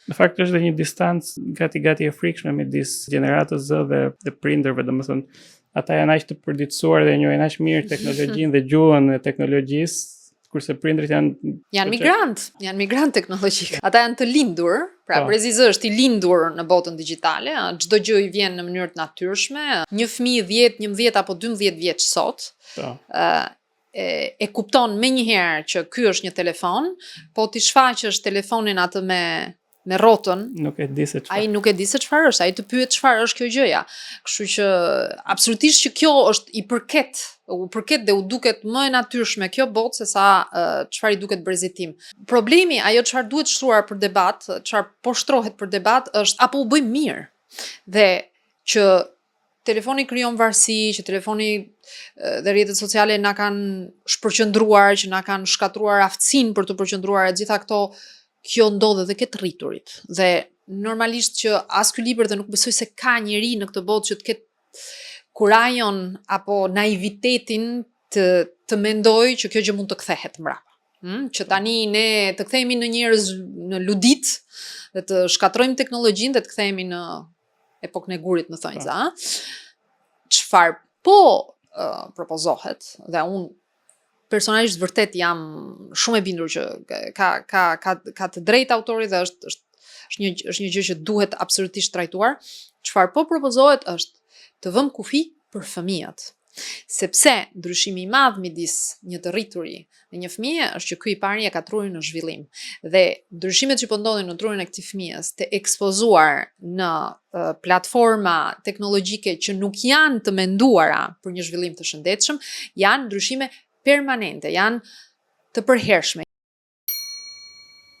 Në fakt është dhe një distancë gati e frikshme midis gjeneratës Z dhe prindërve, domethënë ata janë aq të përditësuar dhe njohin aq mirë teknologjinë dhe gjuhën e teknologjisë, kurse prindrit janë migrant teknologjik. Ata janë të lindur, pra Brezi Z është i lindur në botën digjitale, çdo gjë i vjen në mënyrë të natyrshme. Një fëmijë 10, 11 apo 12 vjeç sot, e kupton menjëherë që ky është një telefon, po ti shfaqësh telefonin atë me rrotën, ai nuk e di se çfarë është, ai të pyet çfarë është kjo gjëja. Kështu që absolutisht që kjo është u përket dhe u duket më e natyrshme kjo botë se sa çfarë i duket Brezit tim. Problemi, ajo çfarë duhet shtruar për debat, çfarë po shtrohet për debat është apo u bëjmë mirë. Dhe që telefoni krijon varësi, që telefoni dhe rrjetet sociale na kanë shpërqendruar, që na kanë shkatruar aftësinë për të përqendruar e gjitha këto. Kjo ndodh edhe ke të rriturit. Dhe normalisht që as ky libër dhe nuk besoj se ka njeri në këtë botë që të ketë kurajon apo naivitetin të mendoj që kjo gjë mund të kthehet mbrapa. Që tani ne të kthehemi në njerëz në ludit dhe të shkatrojmë teknologjinë dhe të kthehemi në epokën e gurit, më thonjza. Çfarë po propozohet dhe unë personalisht vërtet jam shumë e bindur që ka të drejtë autori dhe është një gjë që duhet absolutisht trajtuar. Çfarë po propozohet është të vëmë kufi për fëmijët. Sepse ndryshimi i madh midis një të rrituri dhe një fëmije është që ky i pari e ka trurin në zhvillim. Dhe ndryshimet që po ndodhin në trurin e këtij fëmijës të ekspozuar në platforma teknologjike që nuk janë të menduara për një zhvillim të shëndetshëm, janë ndryshime permanente, janë të përhershme.